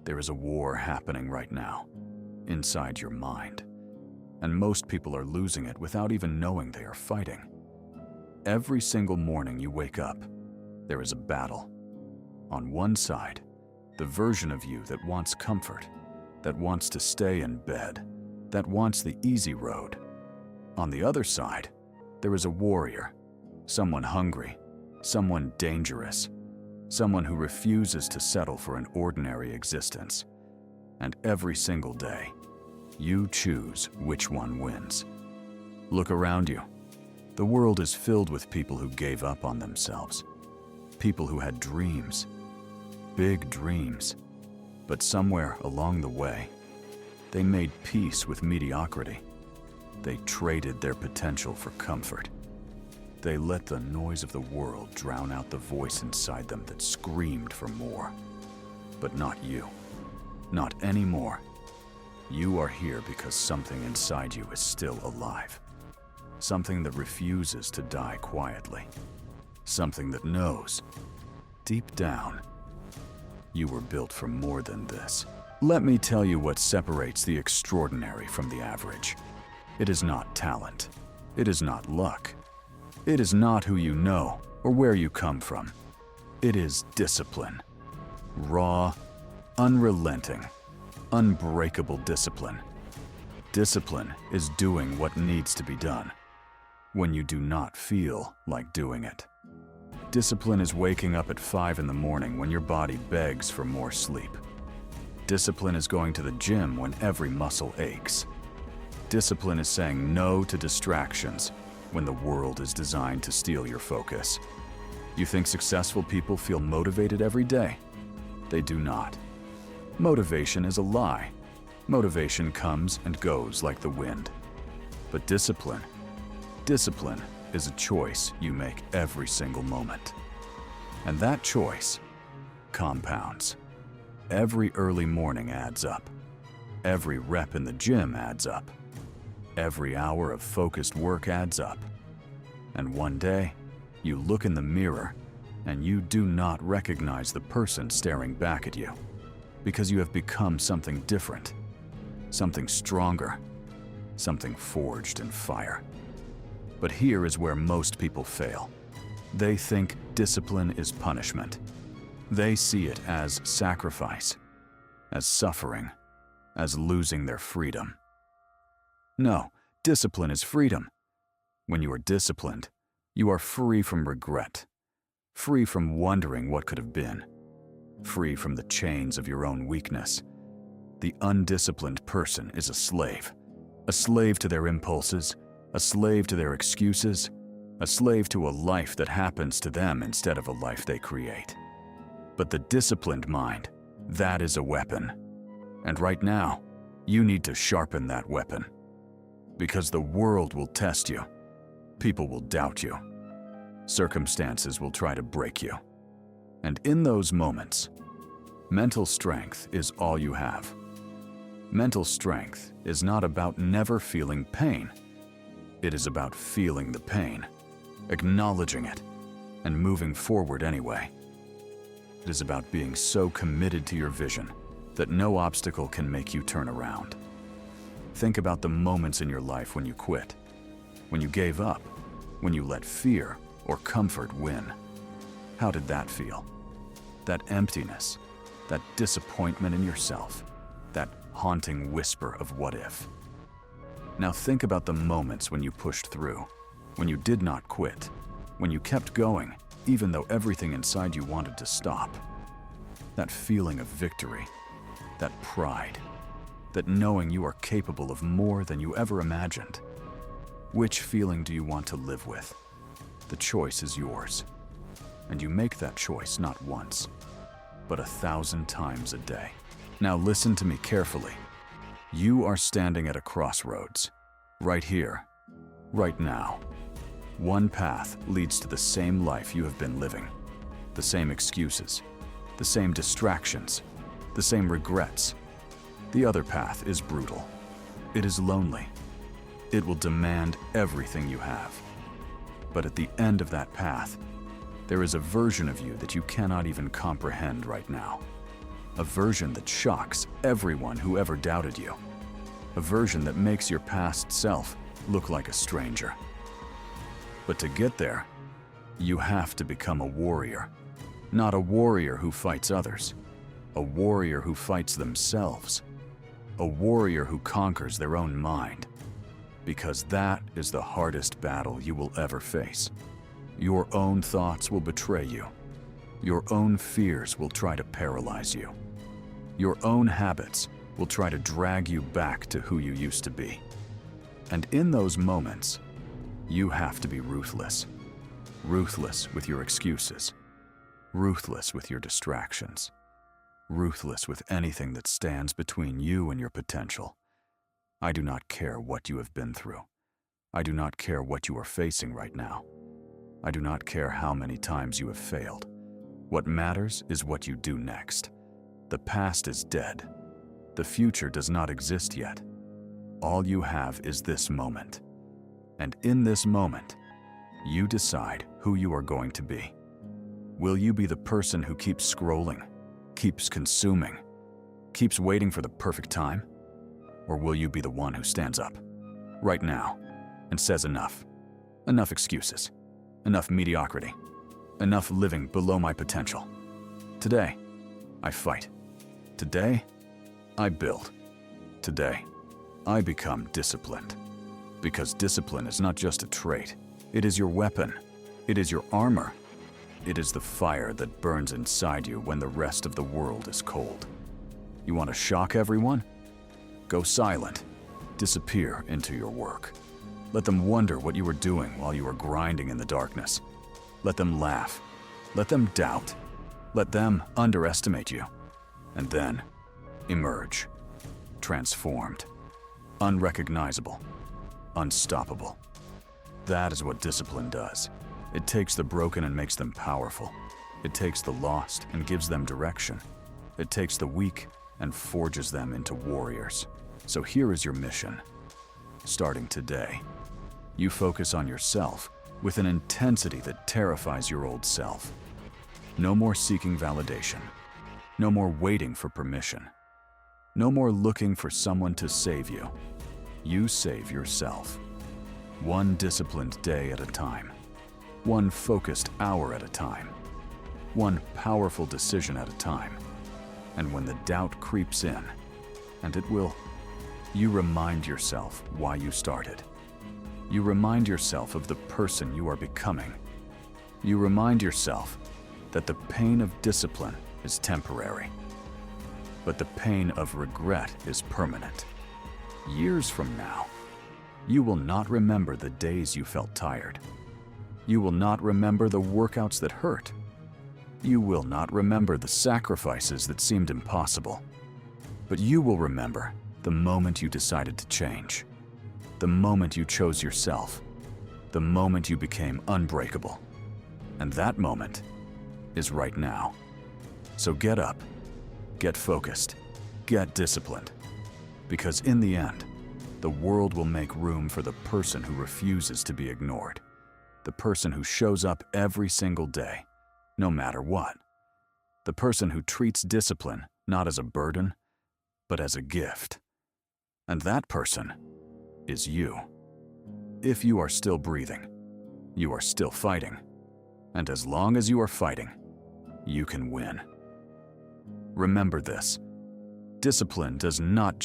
There is a war happening right now, inside your mind. And most people are losing it without even knowing they are fighting. Every single morning you wake up, there is a battle. On one side, the version of you that wants comfort, that wants to stay in bed, that wants the easy road. On the other side, there is a warrior, someone hungry, someone dangerous, someone who refuses to settle for an ordinary existence. And every single day, you choose which one wins. Look around you. The world is filled with people who gave up on themselves. People who had dreams, big dreams. But somewhere along the way, they made peace with mediocrity. They traded their potential for comfort. They let the noise of the world drown out the voice inside them that screamed for more. But not you. Not anymore. You are here because something inside you is still alive. Something that refuses to die quietly. Something that knows, deep down, you were built for more than this. Let me tell you what separates the extraordinary from the average. It is not talent. It is not luck. It is not who you know or where you come from. It is discipline. Raw, unrelenting, unbreakable discipline. Discipline is doing what needs to be done when you do not feel like doing it. Discipline is waking up at 5 in the morning when your body begs for more sleep. Discipline is going to the gym when every muscle aches. Discipline is saying no to distractions when the world is designed to steal your focus. You think successful people feel motivated every day? They do not. Motivation is a lie. Motivation comes and goes like the wind. But discipline is a choice you make every single moment. And that choice compounds. Every early morning adds up. Every rep in the gym adds up. Every hour of focused work adds up. And one day, you look in the mirror and you do not recognize the person staring back at you because you have become something different, something stronger, something forged in fire. But here is where most people fail. They think discipline is punishment. They see it as sacrifice, as suffering, as losing their freedom. No, discipline is freedom. When you are disciplined, you are free from regret, free from wondering what could have been, free from the chains of your own weakness. The undisciplined person is a slave to their impulses, a slave to their excuses, a slave to a life that happens to them instead of a life they create. But the disciplined mind, that is a weapon. And right now, you need to sharpen that weapon. Because the world will test you. People will doubt you. Circumstances will try to break you. And in those moments, mental strength is all you have. Mental strength is not about never feeling pain. It is about feeling the pain, acknowledging it, and moving forward anyway. It is about being so committed to your vision that no obstacle can make you turn around. Think about the moments in your life when you quit, when you gave up, when you let fear or comfort win. How did that feel? That emptiness, that disappointment in yourself, that haunting whisper of what if. Now think about the moments when you pushed through, when you did not quit, when you kept going, even though everything inside you wanted to stop. That feeling of victory, that pride, that knowing you are capable of more than you ever imagined. Which feeling do you want to live with? The choice is yours. And you make that choice not once, but 1,000 times a day. Now listen to me carefully. You are standing at a crossroads, right here, right now. One path leads to the same life you have been living, the same excuses, the same distractions, the same regrets. The other path is brutal. It is lonely. It will demand everything you have. But at the end of that path, there is a version of you that you cannot even comprehend right now. A version that shocks everyone who ever doubted you. A version that makes your past self look like a stranger. But to get there, you have to become a warrior. Not a warrior who fights others. A warrior who fights themselves. A warrior who conquers their own mind. Because that is the hardest battle you will ever face. Your own thoughts will betray you. Your own fears will try to paralyze you. Your own habits will try to drag you back to who you used to be. And in those moments, you have to be ruthless. Ruthless with your excuses. Ruthless with your distractions. Ruthless with anything that stands between you and your potential. I do not care what you have been through. I do not care what you are facing right now. I do not care how many times you have failed. What matters is what you do next. The past is dead. The future does not exist yet. All you have is this moment. And in this moment, you decide who you are going to be. Will you be the person who keeps scrolling, keeps consuming, keeps waiting for the perfect time? Or will you be the one who stands up, right now, and says enough? Enough excuses, enough mediocrity, enough living below my potential. Today, I fight. Today, I build. Today, I become disciplined. Because discipline is not just a trait, it is your weapon, it is your armor. It is the fire that burns inside you when the rest of the world is cold. You want to shock everyone? Go silent. Disappear into your work. Let them wonder what you were doing while you were grinding in the darkness. Let them laugh. Let them doubt. Let them underestimate you. And then, emerge. Transformed. Unrecognizable. Unstoppable. That is what discipline does. It takes the broken and makes them powerful. It takes the lost and gives them direction. It takes the weak and forges them into warriors. So here is your mission. Starting today, you focus on yourself with an intensity that terrifies your old self. No more seeking validation. No more waiting for permission. No more looking for someone to save you. You save yourself. One disciplined day at a time. One focused hour at a time. One powerful decision at a time. And when the doubt creeps in, and it will, you remind yourself why you started. You remind yourself of the person you are becoming. You remind yourself that the pain of discipline is temporary, but the pain of regret is permanent. Years from now, you will not remember the days you felt tired. You will not remember the workouts that hurt. You will not remember the sacrifices that seemed impossible. But you will remember the moment you decided to change. The moment you chose yourself. The moment you became unbreakable. And that moment is right now. So get up, get focused, get disciplined. Because in the end, the world will make room for the person who refuses to be ignored. The person who shows up every single day, no matter what. The person who treats discipline not as a burden, but as a gift. And that person is you. If you are still breathing, you are still fighting. And as long as you are fighting, you can win. Remember this. Discipline does not just